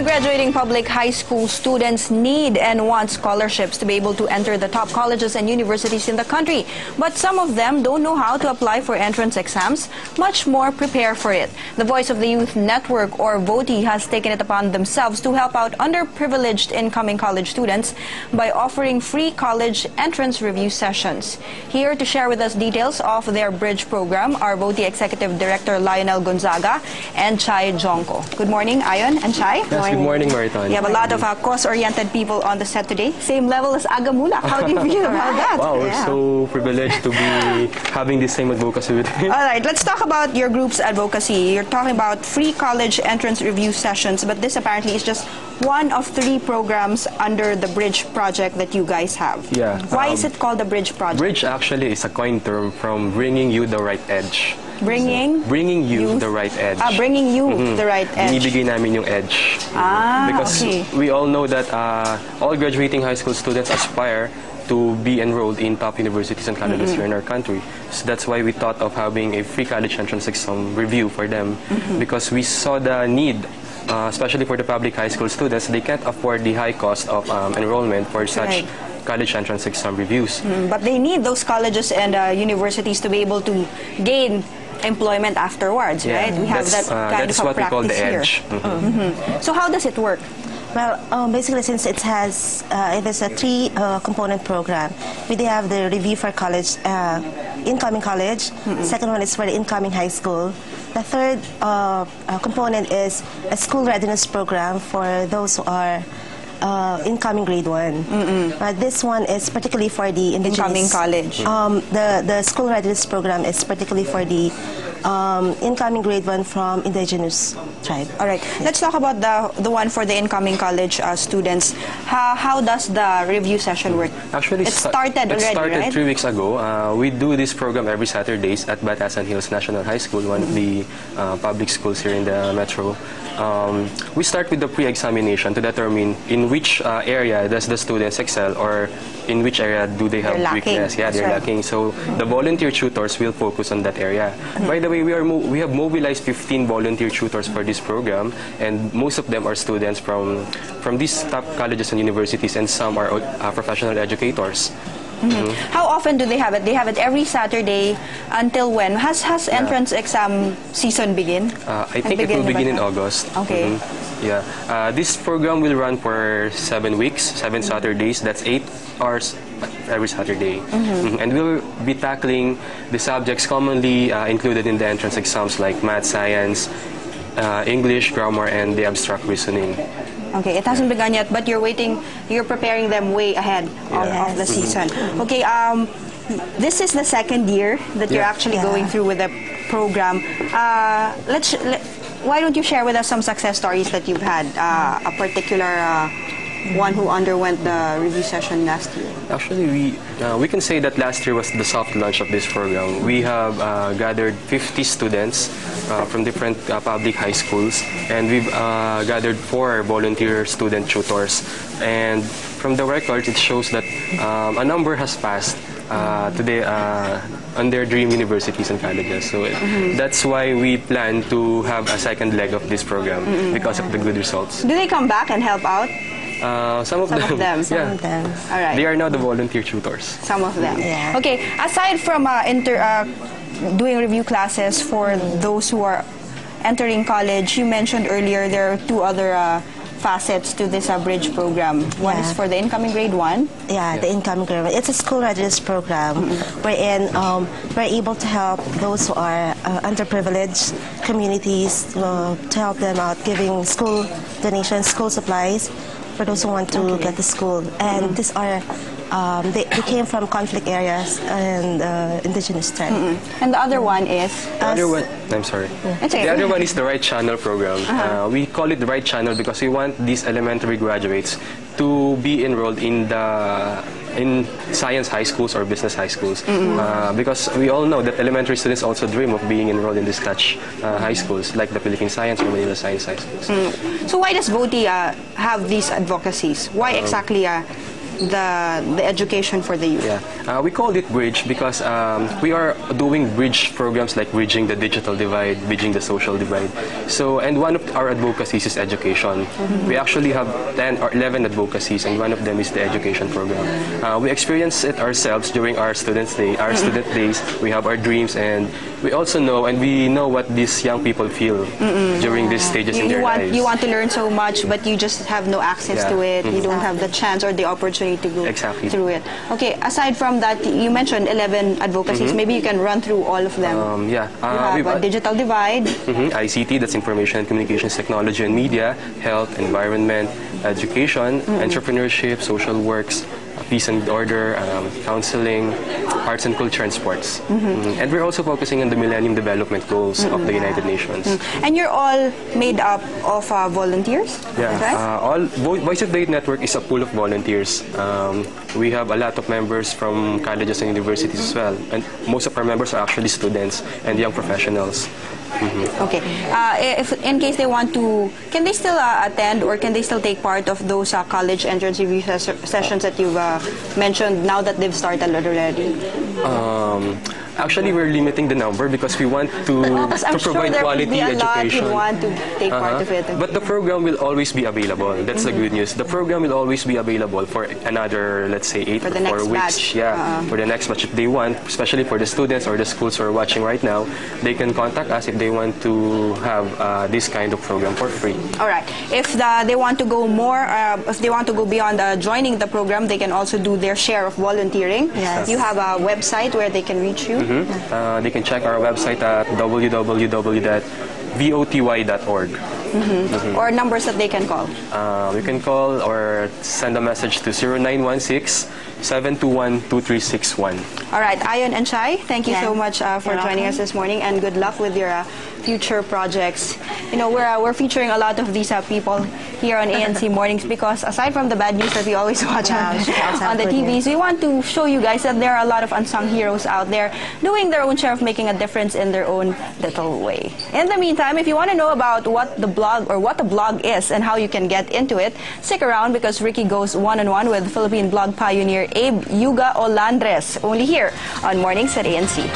graduating public high school students need and want scholarships to be able to enter the top colleges and universities in the country. But some of them don't know how to apply for entrance exams, much more prepare for it. The Voice of the Youth Network, or VOTY, has taken it upon themselves to help out underprivileged incoming college students by offering free college entrance review sessions. Here to share with us details of their bridge program are VOTY Executive Director Lionel Gonzaga and Chay Dionco. Good morning, Ayon and Chay. Yes, good morning, Mariton. We have a lot of cause-oriented people on the set today. Same level as Agamula. How do you feel about that? Wow, we're so privileged to be having the same advocacy with him. All right, let's talk about your group's advocacy. You're talking about free college entrance review sessions, but this apparently is just one of 3 programs under the Bridge project that you guys have. Yeah. Why is it called the Bridge project? Bridge actually is a coin term from bringing you the right edge. Bringing you the right edge. Bringing you the right edge. Binibigay namin yung edge. Because we all know that all graduating high school students aspire to be enrolled in top universities and colleges here in our country. So that's why we thought of having a free college entrance exam review for them, because we saw the need, especially for the public high school students. They can't afford the high cost of enrollment for such college entrance exam reviews. But they need those colleges and universities to be able to gain employment afterwards, right? We have that kind of a practice here. So how does it work? Well, basically, since it is a 3-component program, we have the review for college, incoming college. Second one is for the incoming high school. The third component is a school readiness program for those who are incoming grade 1. This one is particularly for the indigenous. Incoming college. The school readiness program is particularly for the incoming grade 1 from indigenous tribe. All right. Let's talk about the one for the incoming college students. How does the review session work? Actually, it started already, right? 3 weeks ago. We do this program every Saturdays at Batasan Hills National High School, one of the public schools here in the metro. We start with the pre-examination to determine in which area does the students excel, or in which area do they have weakness. Yeah, they're lacking. So the volunteer tutors will focus on that area. By the way, we have mobilized 15 volunteer tutors for this program, and most of them are students from these top colleges and universities, and some are professional educators. How often do they have it? They have it every Saturday. Until when? Has entrance exam season begin? I think it will begin in August. Okay. Yeah. This program will run for 7 weeks, 7 Saturdays. That's 8 hours every Saturday. And we'll be tackling the subjects commonly included in the entrance exams, like math, science, English, grammar, and the abstract reasoning. Okay, it hasn't begun yet, but you're preparing them way ahead of the season. Okay, this is the 2nd year that you're actually going through with the program. Why don't you share with us some success stories that you've had, a particular one who underwent the review session last year? Actually, we can say that last year was the soft launch of this program. We have gathered 50 students from different public high schools, and we've gathered 4 volunteer student tutors. And from the records, it shows that a number has passed today on their dream universities and colleges. So that's why we plan to have a 2nd leg of this program, because of the good results. Do they come back and help out? Some of them. Some of them. All right. They are now the volunteer tutors. Some of them. Okay. Aside from doing review classes for those who are entering college, you mentioned earlier there are 2 other facets to this bridge program. One is for the incoming grade 1. The incoming grade 1. It's a school readiness program wherein we're able to help those who are underprivileged communities, to help them out, giving school donations, school supplies for those who want to get to school. And these are they came from conflict areas and indigenous tribes. And the other one is? The other one, I'm sorry. The other one is the Right Channel program. We call it the Right Channel because we want these elementary graduates to be enrolled in science high schools or business high schools, because we all know that elementary students also dream of being enrolled in these such high schools, like the Philippine Science or Manila Science high schools. So why does VOTY have these advocacies? Why exactly the education for the youth? Yeah, we called it Bridge because we are doing bridge programs like bridging the digital divide, bridging the social divide. So, and one of our advocacies is education. We actually have 10 or 11 advocacies, and one of them is the education program. We experience it ourselves during our student days. We have our dreams, and we also know, and we know what these young people feel during these stages in their lives. You want to learn so much, but you just have no access to it. You don't have the chance or the opportunity to go through it. Okay, aside from that, you mentioned 11 advocacies. Maybe you can run through all of them. Yeah. You have a digital divide. ICT, that's information and communications technology and media, health, environment, education, entrepreneurship, social works, peace and order, counseling, arts and culture, and sports. And we're also focusing on the Millennium Development Goals of the United Nations. And you're all made up of volunteers? Yeah, all Voice of the Youth Network is a pool of volunteers. We have a lot of members from colleges and universities as well. And most of our members are actually students and young professionals. Okay. If in case they want to, can they still attend or can they still take part of those college entrance review sessions that you've mentioned now that they've started already? Actually, we're limiting the number because we want to provide quality education. Who want to take part of it. But the program will always be available. That's the good news. The program will always be available for another, let's say, 8 to 4 weeks. Yeah, for the next batch. If they want, especially for the students or the schools who are watching right now, they can contact us if they want to have this kind of program for free. All right. If they want to go more, if they want to go beyond joining the program, they can also do their share of volunteering. Yes. You have a website where they can reach you. They can check our website at www.voty.org. Or numbers that they can call. You can call or send a message to 0916-721-2361. All right, Ayon and Chay, thank you so much for joining us this morning, and good luck with your future projects. You know, we're featuring a lot of these people here on ANC Mornings because aside from the bad news that we always watch on the TVs, we want to show you guys that there are a lot of unsung heroes out there doing their own share of making a difference in their own little way. In the meantime, if you want to know about what the blog is and how you can get into it, stick around because Ricky goes one-on-one with Philippine blog pioneer Abe Yuga Olandres, only here on Mornings at ANC.